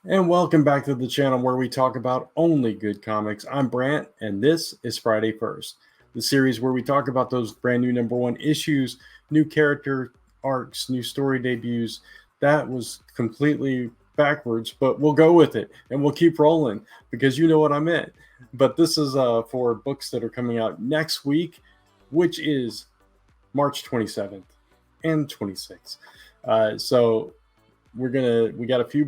And welcome back to the channel where we talk about only good comics. I'm Brant, and this is Friday First, the series where we talk about those brand new number one issues, new character arcs, new story debuts. That was completely backwards, but we'll go with it and we'll keep rolling because you know what I meant. But this is for books that are coming out next week, which is March 27th and 26th. So we got a few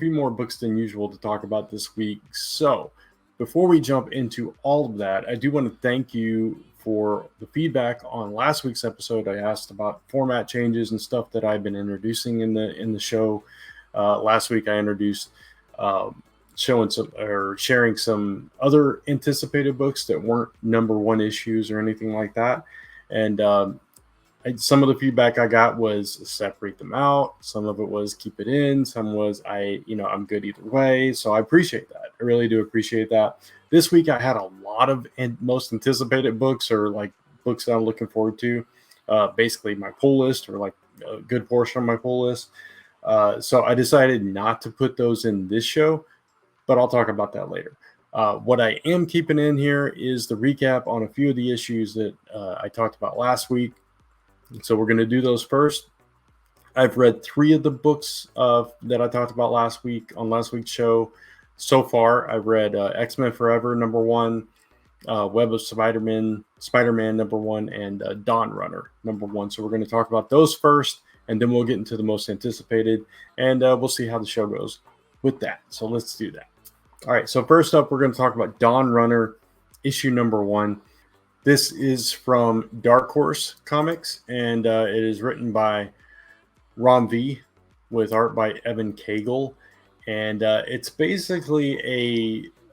more books than usual to talk about this week. So before we jump into all of that, I do want to thank you for the feedback on last week's episode. I asked about format changes and stuff that I've been introducing in the show. Last week I introduced showing some or sharing some other anticipated books that weren't number one issues or anything like that. And some of the feedback I got was separate them out. Some of it was keep it in. Some was I'm good either way. So I appreciate that. I really do appreciate that. This week I had a lot of most anticipated books or like books that I'm looking forward to. Basically my pull list or like a good portion of my pull list. So I decided not to put those in this show, but I'll talk about that later. What I am keeping in here is the recap on a few of the issues that I talked about last week. So we're going to do those first. I've read 3 of the books that I talked about last week on last week's show. So far, I've read X-Men Forever #1, Web of Spider-Man #1, and Dawn Runner #1. So we're going to talk about those first, and then we'll get into the most anticipated, and we'll see how the show goes with that. So let's do that. All right. So first up, we're going to talk about Dawn Runner, issue #1. This is from Dark Horse Comics, and it is written by Ron V with art by Evan Cagle. And it's basically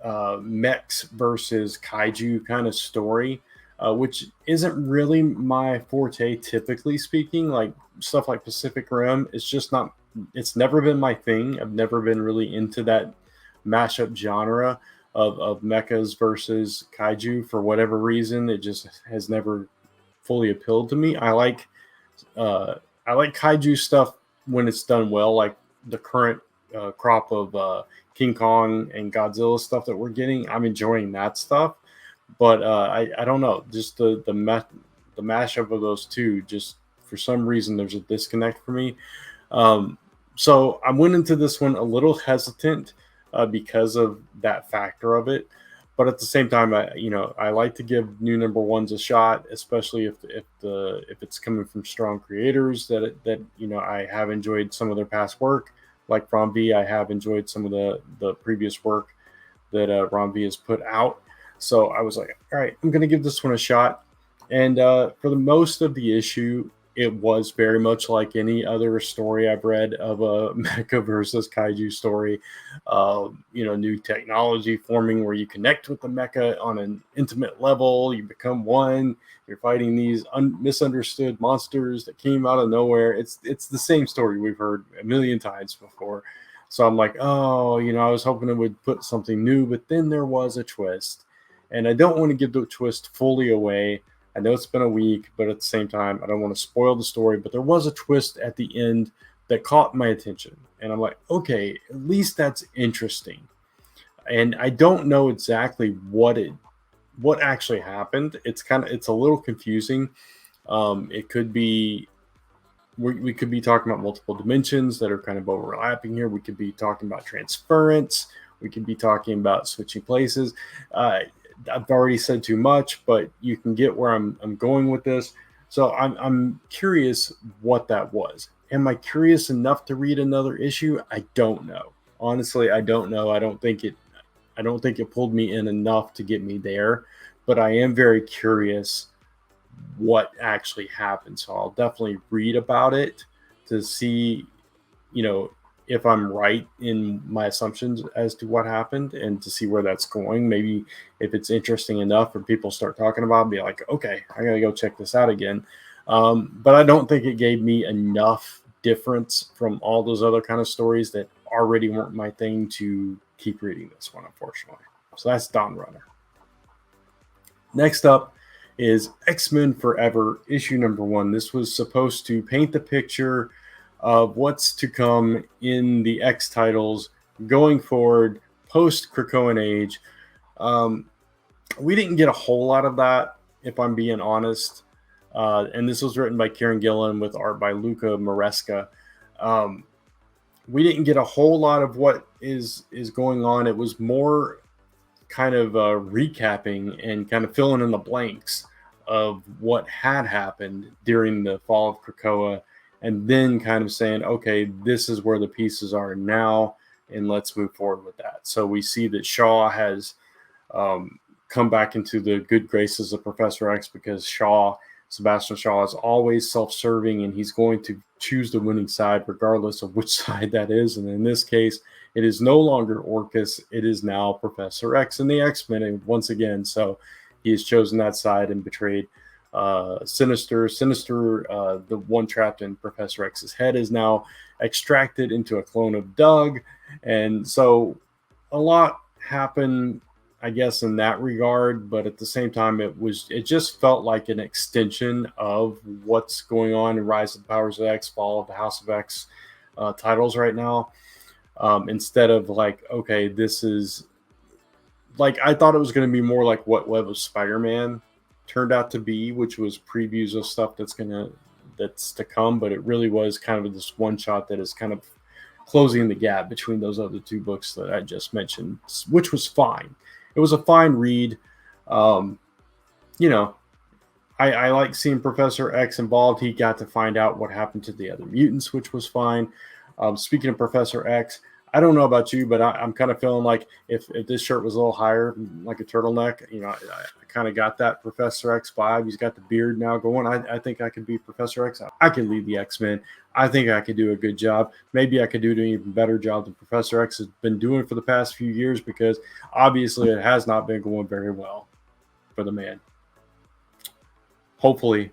a mechs versus kaiju kind of story, which isn't really my forte, typically speaking. Like stuff like Pacific Rim, it's never been my thing. I've never been really into that mashup genre of mechas versus kaiju for whatever reason. It just has never fully appealed to me. I like kaiju stuff when it's done well, like the current crop of King Kong and Godzilla stuff that we're getting. I'm enjoying that stuff, but I don't know, just the mashup of those two. Just for some reason, there's a disconnect for me. So I went into this one a little hesitant because of that factor of it. But at the same time, I like to give new number ones a shot, especially if it's coming from strong creators that I have enjoyed some of their past work. Like Ron V, I have enjoyed some of the previous work that Ron V has put out. So I was like, all right, I'm going to give this one a shot. And for the most of the issue, it was very much like any other story I've read of a mecha versus kaiju story. New technology forming where you connect with the mecha on an intimate level. You become one. You're fighting these misunderstood monsters that came out of nowhere. It's the same story we've heard a million times before. So I'm like, oh, I was hoping it would put something new, but then there was a twist, and I don't want to give the twist fully away. I know it's been a week, but at the same time, I don't want to spoil the story. But there was a twist at the end that caught my attention. And I'm like, okay, at least that's interesting. And I don't know exactly what actually happened. It's a little confusing. It could be we could be talking about multiple dimensions that are kind of overlapping here. We could be talking about transference. We could be talking about switching places. I've already said too much, but you can get where I'm going with this. So I'm curious what that was. Am I curious enough to read another issue? I don't know. Honestly, I don't know. I don't think it pulled me in enough to get me there, but I am very curious what actually happened. So I'll definitely read about it to see, if I'm right in my assumptions as to what happened and to see where that's going. Maybe if it's interesting enough for people start talking about it, be like, okay, I got to go check this out again. But I don't think it gave me enough difference from all those other kind of stories that already weren't my thing to keep reading this one, unfortunately. So that's Dawn Runner. Next up is X-Men Forever, issue #1. This was supposed to paint the picture of what's to come in the X titles going forward, post Krakoan Age, we didn't get a whole lot of that, if I'm being honest. And this was written by Kieran Gillen with art by Luca Maresca. We didn't get a whole lot of what is going on. It was more kind of recapping and kind of filling in the blanks of what had happened during the fall of Krakoa, and then kind of saying, okay, this is where the pieces are now, and let's move forward with that. So we see that Shaw has come back into the good graces of Professor X, because Sebastian Shaw is always self-serving, and he's going to choose the winning side regardless of which side that is. And in this case, it is no longer Orcus, it is now Professor X and the X-Men once again. So he has chosen that side and betrayed Sinister. The one trapped in Professor X's head, is now extracted into a clone of Doug. And so a lot happened, I guess, in that regard, but at the same time, it just felt like an extension of what's going on in Rise of the Powers of X, Fall of the House of X titles right now. Instead of like, okay, this is like, I thought it was going to be more like what Web of Spider-Man turned out to be, which was previews of stuff that's to come, but it really was kind of this one shot that is kind of closing the gap between those other two books that I just mentioned, which was fine. It was a fine read. I like seeing Professor X involved. He got to find out what happened to the other mutants, which was fine. Speaking of Professor X, I don't know about you, but I'm kind of feeling like if this shirt was a little higher, like a turtleneck, I kind of got that Professor X vibe. He's got the beard now going. I think I could be Professor X. I could lead the X-Men. I think I could do a good job. Maybe I could do an even better job than Professor X has been doing for the past few years, because obviously it has not been going very well for the man. Hopefully,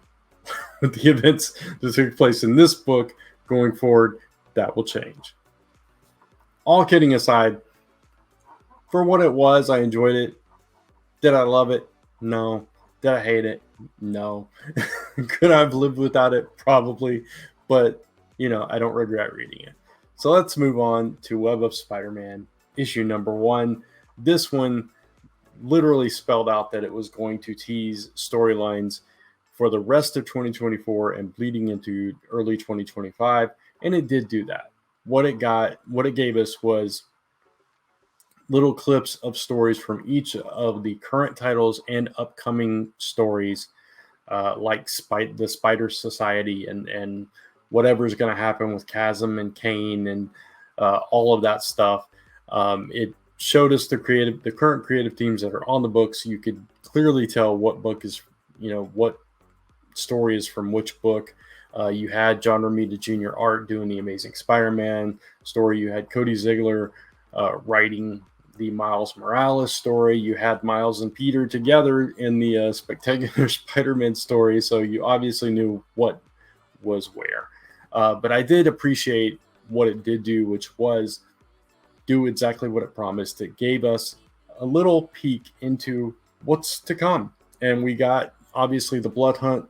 with the events that took place in this book going forward, that will change. All kidding aside, for what it was, I enjoyed it. Did I love it? No. Did I hate it? No. Could I have lived without it? Probably. But, I don't regret reading it. So let's move on to Web of Spider-Man, issue number 1. This one literally spelled out that it was going to tease storylines for the rest of 2024 and bleeding into early 2025. And it did do that. What it gave us was little clips of stories from each of the current titles and upcoming stories, like the Spider Society and whatever's going to happen with Chasm and Kane and all of that stuff. It showed us the current creative teams that are on the books. You could clearly tell what book is, what story is from which book. You had John Romita Jr. art doing the Amazing Spider-Man story. You had Cody Ziegler writing the Miles Morales story. You had Miles and Peter together in the Spectacular Spider-Man story. So you obviously knew what was where. But I did appreciate what it did do, which was do exactly what it promised. It gave us a little peek into what's to come. And we got, obviously, the Blood Hunt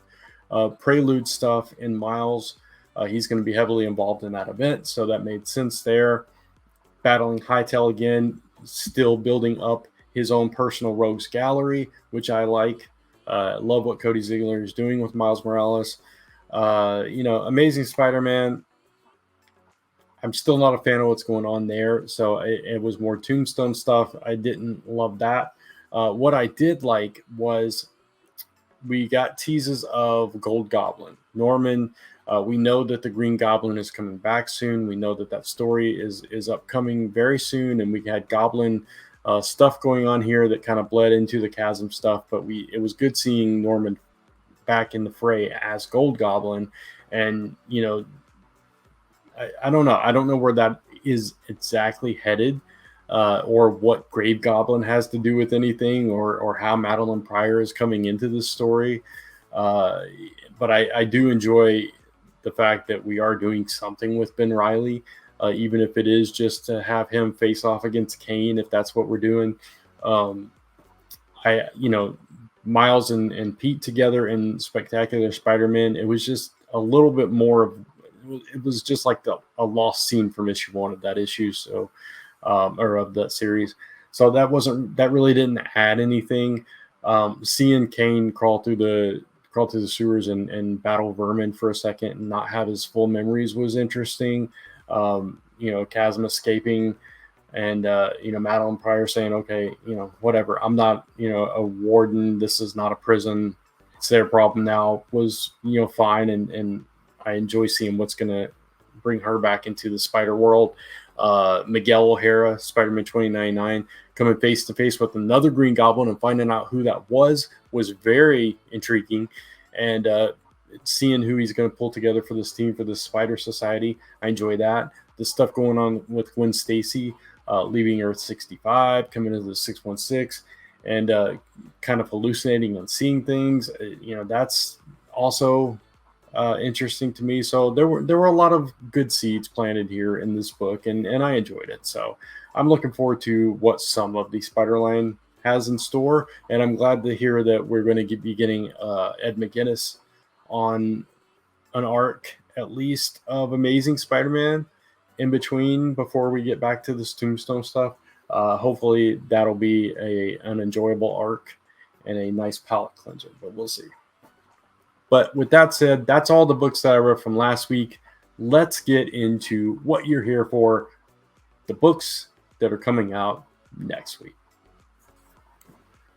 prelude stuff in Miles. He's going to be heavily involved in that event, so that made sense there. Battling Hytale again, still building up his own personal rogues gallery, which I like. Love what Cody Ziegler is doing with Miles Morales. Amazing Spider-Man. I'm still not a fan of what's going on there, so it was more Tombstone stuff. I didn't love that. What I did like was we got teases of Gold Goblin. Norman, we know that the Green Goblin is coming back soon. We know that story is upcoming very soon, and we had Goblin stuff going on here that kind of bled into the Chasm stuff, but it was good seeing Norman back in the fray as Gold Goblin. And, I don't know. I don't know where that is exactly headed, or what Grave Goblin has to do with anything, or how Madeline Pryor is coming into this story. But I do enjoy the fact that we are doing something with Ben Reilly, even if it is just to have him face off against Kane, if that's what we're doing. Miles and Pete together in Spectacular Spider-Man, it was just a little bit more of, it was just like a lost scene from issue 1 of that issue. So or of that series. So that really didn't add anything. Seeing Kane crawl through the sewers and battle vermin for a second and not have his full memories was interesting. Chasm escaping, and Madeline Pryor saying, okay, whatever, I'm not a warden, this is not a prison, it's their problem now, was fine. And I enjoy seeing what's going to bring her back into the spider world. Miguel O'Hara, Spider-Man 2099, coming face to face with another Green Goblin and finding out who that was very intriguing. And seeing who he's going to pull together for this team, for the Spider Society, I enjoy that. The stuff going on with Gwen Stacy, leaving Earth 65, coming into the 616, and kind of hallucinating and seeing things. That's also interesting to me. So there were a lot of good seeds planted here in this book, and I enjoyed it. So I'm looking forward to what some of the Spider-Line has in store, and I'm glad to hear that we're going to be getting Ed McGuinness on an arc at least of Amazing Spider-Man in between before we get back to this Tombstone stuff. Hopefully that'll be an enjoyable arc and a nice palate cleanser, but we'll see. But with that said, that's all the books that I read from last week. Let's get into what you're here for, the books that are coming out next week.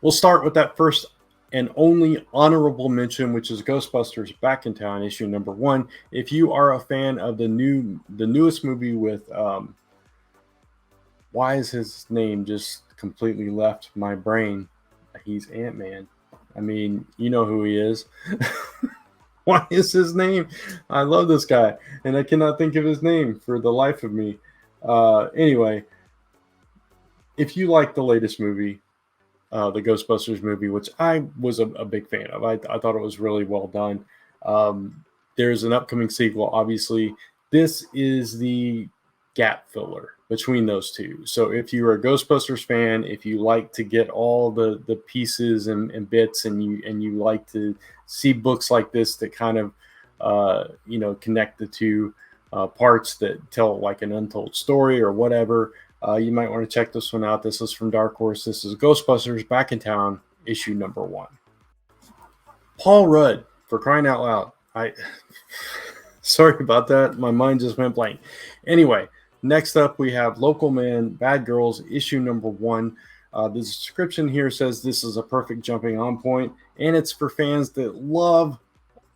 We'll start with that first and only honorable mention, which is Ghostbusters Back in Town, issue number 1. If you are a fan of the newest movie with, why is his name just completely left my brain? He's Ant-Man. I mean, you know who he is. Why is his name? I love this guy, and I cannot think of his name for the life of me. Anyway, if you like the latest movie, the Ghostbusters movie, which I was a big fan of, I thought it was really well done. There's an upcoming sequel, obviously. This is the gap filler between those two. So if you're a Ghostbusters fan, if you like to get all the pieces and bits, and you like to see books like this that kind of connect the two parts that tell like an untold story or whatever, you might want to check this one out. This is from Dark Horse. This is Ghostbusters Back in Town, issue number 1. Paul Rudd, for crying out loud. Sorry about that. My mind just went blank. Anyway, next up we have Local Man, Bad Girls, issue number 1. The description here says this is a perfect jumping on point, and it's for fans that love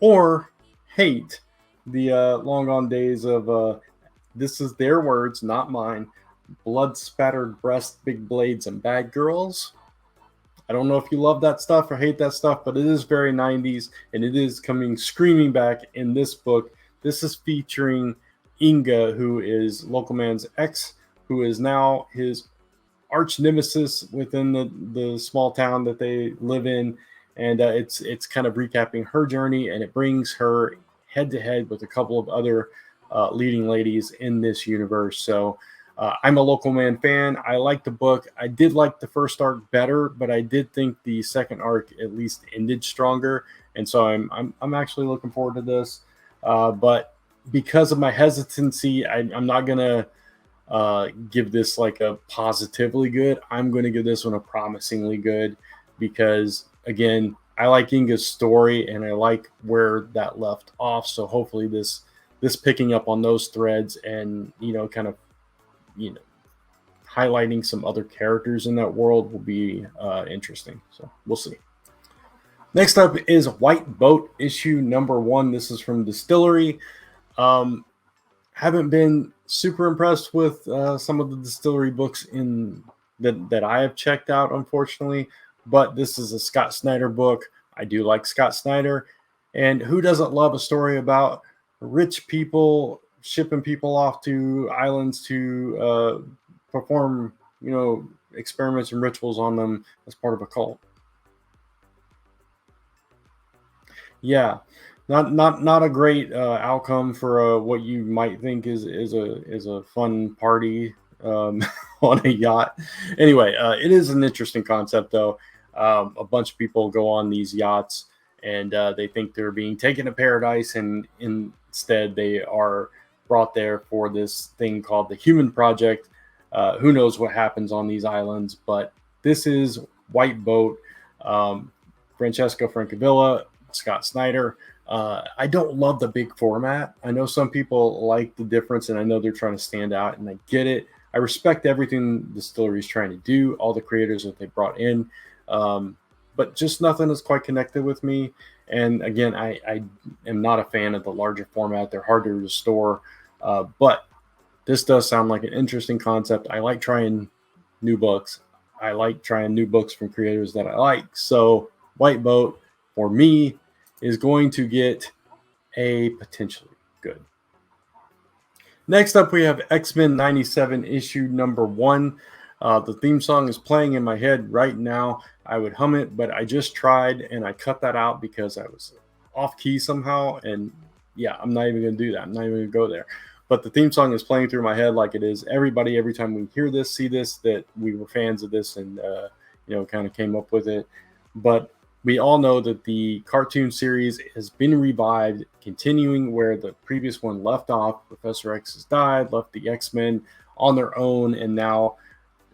or hate the long gone days of, this is their words, not mine, blood spattered breasts, big blades, and bad girls. I don't know if you love that stuff or hate that stuff, but it is very 90s, and it is coming screaming back in this book. This is featuring Inga, who is Local Man's ex, who is now his arch nemesis within the small town that they live in. And it's kind of recapping her journey, and it brings her head to head with a couple of other leading ladies in this universe. So I'm a Local Man fan. I like the book. I did like the first arc better, but I did think the second arc at least ended stronger. And so I'm actually looking forward to this. But because of my hesitancy, I'm not gonna give this like a positively good. I'm going to give this one a promisingly good, because again, I like Inga's story and I like where that left off. So hopefully this picking up on those threads and kind of highlighting some other characters in that world will be interesting. So we'll see. Next up is White Boat, issue number 1. This is from Distillery. Haven't been super impressed with some of the Distillery books that I have checked out, unfortunately. But this is a Scott Snyder book. I do like Scott Snyder, and who doesn't love a story about rich people shipping people off to islands to perform, experiments and rituals on them as part of a cult? Yeah. Not a great outcome for what you might think is a fun party on a yacht. Anyway, it is an interesting concept, though. A bunch of people go on these yachts, and they think they're being taken to paradise, and instead they are brought there for this thing called the Human Project, Who knows what happens on these islands, but this is White Boat, Francesco Francavilla, Scott Snyder. I don't love the big format. I know some people like the difference, and I know they're trying to stand out, and I get it. I respect everything Distillery is trying to do, all the creators that they brought in, but just nothing is quite connected with me. And again, I am not a fan of the larger format. They're hard to restore, but this does sound like an interesting concept. I like trying new books. I like trying new books from creators that I like. So White Boat, for me, is going to get a potentially good. Next up, we have X-Men 97 issue number 1. The theme song is playing in my head right now. I would hum it, but I just tried and I cut that out because I was off key somehow. And yeah, I'm not even going to do that. I'm not even going to go there. But the theme song is playing through my head like it is everybody. Every time we hear this, see this, that we were fans of this and, kind of came up with it. But we all know that the cartoon series has been revived, continuing where the previous one left off. Professor X has died, left the X-Men on their own, and now,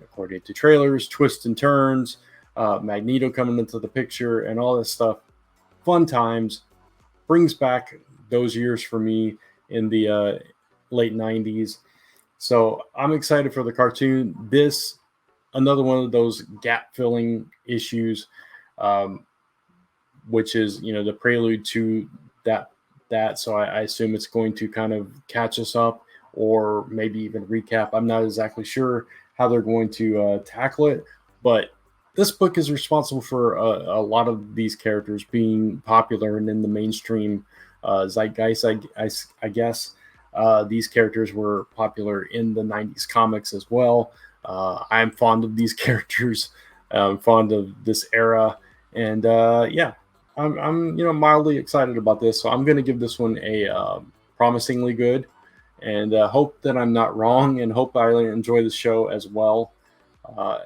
according to trailers, twists and turns, Magneto coming into the picture, and all this stuff. Fun times. Brings back those years for me in the late 90s. So I'm excited for the cartoon. This, another one of those gap-filling issues, which is, the prelude to that. So I assume it's going to kind of catch us up or maybe even recap. I'm not exactly sure how they're going to tackle it, but this book is responsible for a lot of these characters being popular and in the mainstream zeitgeist, I guess. These characters were popular in the 90s comics as well. I'm fond of these characters. I'm fond of this era. And I'm mildly excited about this. So I'm going to give this one a promisingly good, and hope that I'm not wrong, and hope I enjoy the show as well. I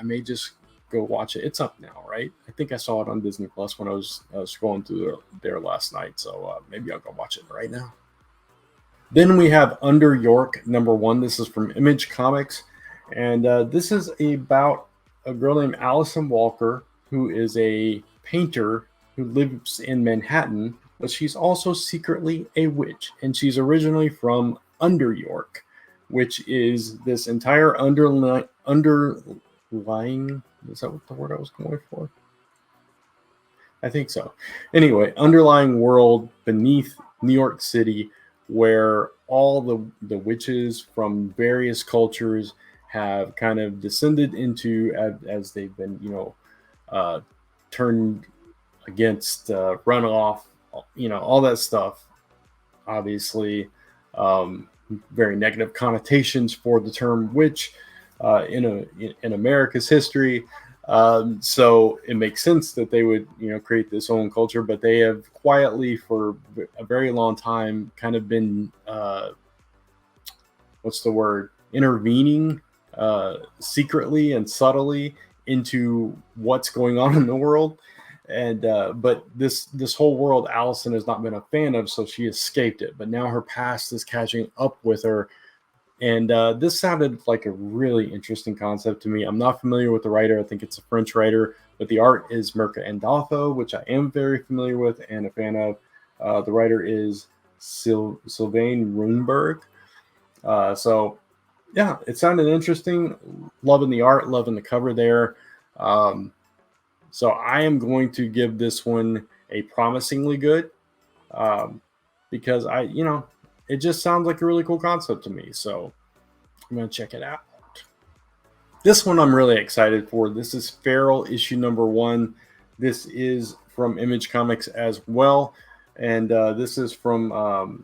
may just go watch it. It's up now, right? I think I saw it on Disney Plus when I was scrolling through there last night. So maybe I'll go watch it right now. Then we have Under York number 1. This is from Image Comics, and this is about a girl named Allison Walker, who is a painter who lives in Manhattan, but she's also secretly a witch, and she's originally from Under York, which is this entire underlying, is that what the word I was going for? I think so. Anyway, underlying world beneath New York City, where all the witches from various cultures have kind of descended into as they've been, turned against, run off, all that stuff. Obviously, very negative connotations for the term witch in America's history. So it makes sense that they would, create this own culture, but they have quietly for a very long time kind of been, intervening secretly and subtly into what's going on in the world. And but this whole world Allison has not been a fan of, so she escaped it. But now her past is catching up with her. And this sounded like a really interesting concept to me. I'm not familiar with the writer. I think it's a French writer, but the art is Mirka Andolfo, which I am very familiar with and a fan of. The writer is Sylvain Runberg. So, yeah, it sounded interesting. Loving the art, loving the cover there. So I am going to give this one a promisingly good, because it just sounds like a really cool concept to me. So I'm going to check it out. This one I'm really excited for. This is Feral issue number 1. This is from Image Comics as well. And this is from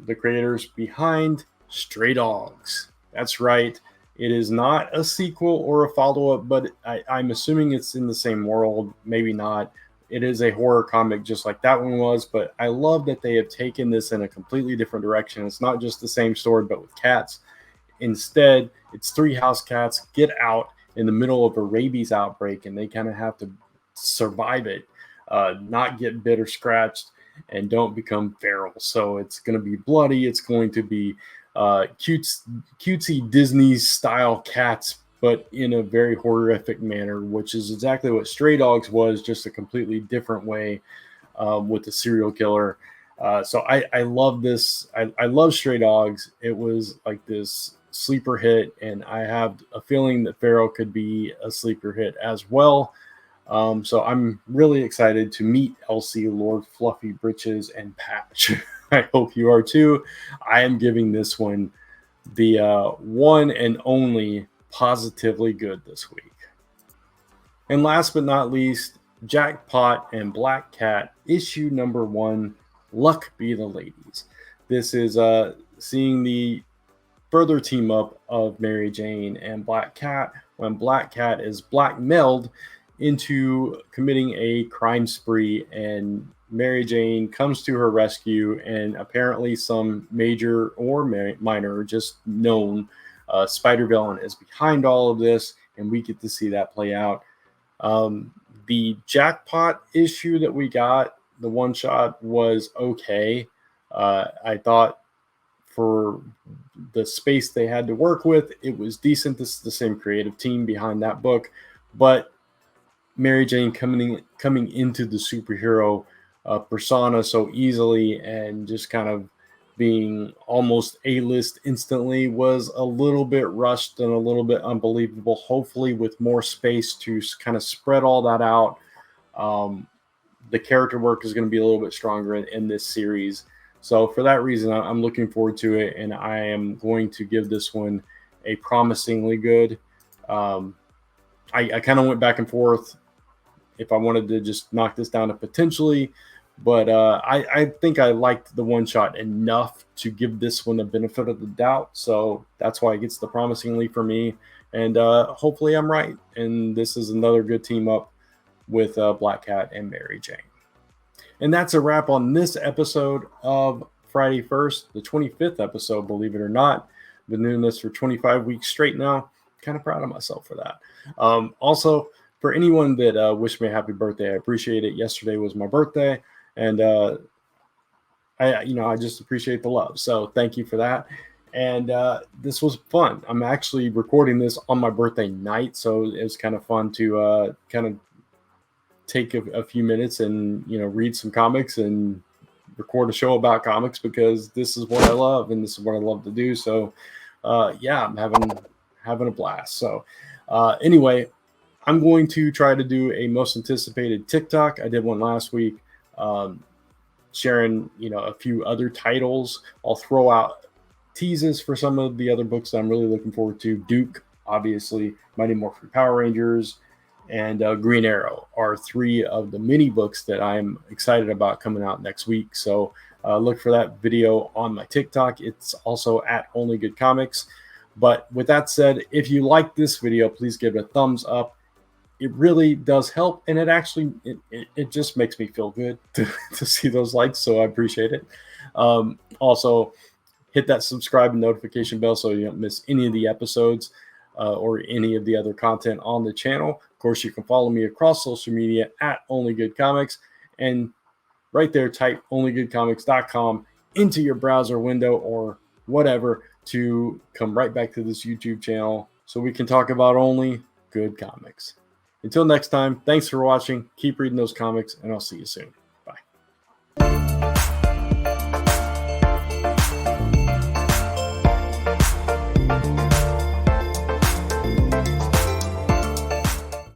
the creators behind Stray Dogs. That's right. It is not a sequel or a follow-up, but I'm assuming it's in the same world. Maybe not. It is a horror comic just like that one was, but I love that they have taken this in a completely different direction. It's not just the same story, but with cats. Instead, it's 3 house cats get out in the middle of a rabies outbreak, and they kind of have to survive it, not get bit or scratched, and don't become feral. So it's going to be bloody. It's going to be cutesy Disney style cats, but in a very horrific manner, which is exactly what Stray Dogs was, just a completely different way with the serial killer. So I love this. I love Stray Dogs. It was like this sleeper hit, and I have a feeling that Pharaoh could be a sleeper hit as well. So I'm really excited to meet Elsie, Lord Fluffy Britches, and Patch. I hope you are too. I am giving this one the one and only positively good this week. And last but not least, Jackpot and Black Cat, issue number 1, Luck Be the Ladies. This is seeing the further team up of Mary Jane and Black Cat when Black Cat is blackmailed into committing a crime spree, and Mary Jane comes to her rescue, and apparently some major or minor or just known spider villain is behind all of this, and we get to see that play out. The Jackpot issue that we got, the one shot, was okay. I thought for the space they had to work with, it was decent. This is the same creative team behind that book, but Mary Jane coming into the superhero persona so easily and just kind of being almost A-list instantly was a little bit rushed and a little bit unbelievable. Hopefully with more space to kind of spread all that out, the character work is going to be a little bit stronger in this series. So for that reason, I'm looking forward to it, and I am going to give this one a promisingly good. I kind of went back and forth if I wanted to just knock this down to potentially, but I think I liked the one shot enough to give this one the benefit of the doubt. So that's why it gets the promisingly for me, and hopefully I'm right. And this is another good team up with Black Cat and Mary Jane. And that's a wrap on this episode of Friday 1st, the 25th episode, believe it or not. Been doing this for 25 weeks straight now. Kind of proud of myself for that. Also, for anyone that wished me a happy birthday, I appreciate it. Yesterday was my birthday, and I just appreciate the love. So thank you for that. And this was fun. I'm actually recording this on my birthday night, so it was kind of fun to kind of take a few minutes and read some comics and record a show about comics, because this is what I love and this is what I love to do. So yeah, I'm having a blast. So anyway, I'm going to try to do a most anticipated TikTok. I did one last week, sharing a few other titles. I'll throw out teases for some of the other books that I'm really looking forward to. Duke, obviously, Mighty Morphin Power Rangers, and Green Arrow are 3 of the mini books that I'm excited about coming out next week. So look for that video on my TikTok. It's also at Only Good Comics. But with that said, if you like this video, please give it a thumbs up. It really does help, and it just makes me feel good to see those likes, so I appreciate it. Also, hit that subscribe and notification bell so you don't miss any of the episodes or any of the other content on the channel. Of course, you can follow me across social media at Only Good Comics, and right there, type onlygoodcomics.com into your browser window or whatever to come right back to this YouTube channel so we can talk about only good comics. Until next time, thanks for watching. Keep reading those comics, and I'll see you soon.